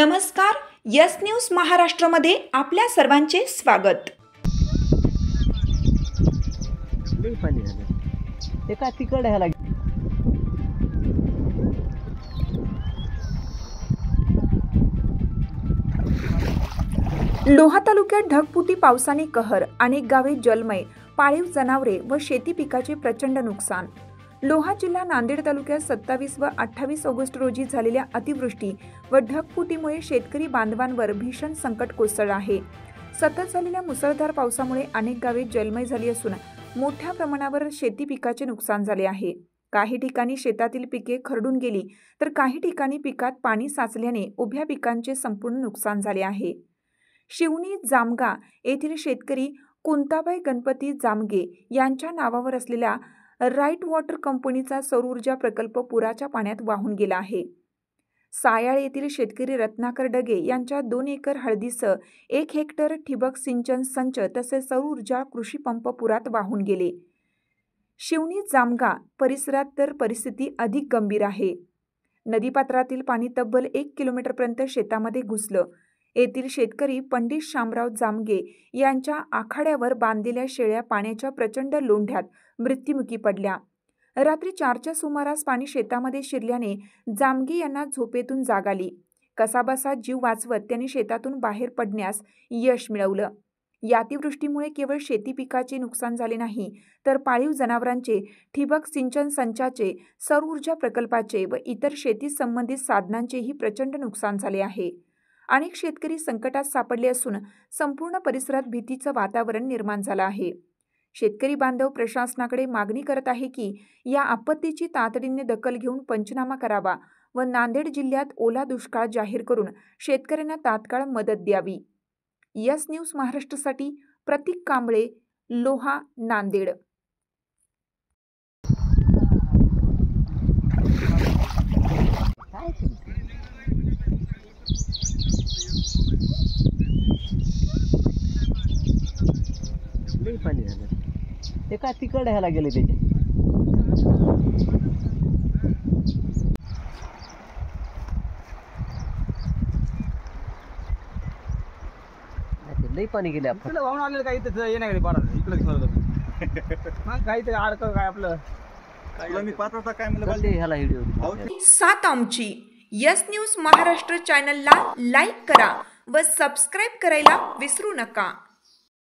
नमस्कार, yes news महाराष्ट्रामध्ये आपल्या सर्वांचे स्वागत। लोहा तालुक्यात ढगफुटी पावसाने कहर, अनेक गावे जलमय, पाळीव जनावरे व शेती पिकाचे प्रचंड नुकसान। लोहा जिल्हा नांदेड तालुक्यात 27 व 28 ऑगस्ट रोजी झालेल्या अतिवृष्टी व ढगफुटीमुळे शेतकरी बांधवांवर भीषण संकट कोसळले आहे। सतत झालेल्या मुसळधार पावसामुळे अनेक गावे जलमय झाली असून मोठ्या प्रमाणावर शेती पिकाचे नुकसान झाले आहे। काही ठिकाणी शेतातील पिके खरडून गेली तर काही ठिकाणी पिकात पाणी साचल्याने उभ्या पिकांचे संपूर्ण नुकसान झाले आहे। शिवणी जामगा येथील शेतकरी कुंताबाई गणपती जामगे यांच्या नावावर असलेल्या राईट वॉटर कंपनीचा सौर ऊर्जा प्रकल्प पुराच्या पाण्यात वाहून गेला आहे। सायाळ येथील शेतकरी रत्नाकर डगे यांच्या 2 एकर हळदीसह 1 हेक्टर ठिबक सिंचन संच तसेच सौर ऊर्जा कृषी पंप पुरात वाहून गेले। शिवणी जामगा परिसरात तर परिस्थिती अधिक गंभीर आहे। नदीपात्रातील पाणी तब्बल 1 किलोमीटरपर्यंत शेतामध्ये घुसलं। येथील शेतकरी पंडित शामराव जामगे यांच्या आखाड्यावर बांधलेल्या शेळ्या पाण्याच्या प्रचंड लोंढ्यात मृत्युमुखी पडल्या। रात्री 4च्या सुमारास पाणी शेतामध्ये शिरल्याने जामगे यांना झोपेतून जाग आली। कसाबसा जीव वाचवत त्यांनी शेतातून बाहेर पडण्यास यश मिळवलं। या अतिवृष्टीमुळे केवळ शेती पिकाचे नुकसान झाले नाही तर पाळीव जनावरांचे, ठिबक सिंचन संचाचे, सौर ऊर्जा प्रकल्पाचे व इतर शेती संबंधित साधनांचेही प्रचंड नुकसान झाले आहे। अनेक शेतकरी संकटात सापडले असून संपूर्ण परिसरात भीतीचं वातावरण निर्माण झालं आहे। शेतकरी बांधव प्रशासनाकडे मागणी करत आहे की या आपत्तीची तातडीने दखल घेऊन पंचनामा करावा व नांदेड जिल्ह्यात ओला दुष्काळ जाहीर करून शेतकऱ्यांना तात्काळ मदत द्यावी। यस न्यूज महाराष्ट्रासाठी प्रतीक कांबळे, लोहा, नांदेड। पाणी झालं ते काय तिकड ह्याला गेले त्याचे लई पाणी गेले आपण वाहून आलेलं काही त्याचं ये नाही बारा इकडे मग काही ते अडक काय आपलं मी पाच वाजता काय म्हणलं ह्याला व्हिडिओ सात आमची यस न्यूज महाराष्ट्र चॅनलला लाईक करा व सबस्क्राईब करायला विसरू नका।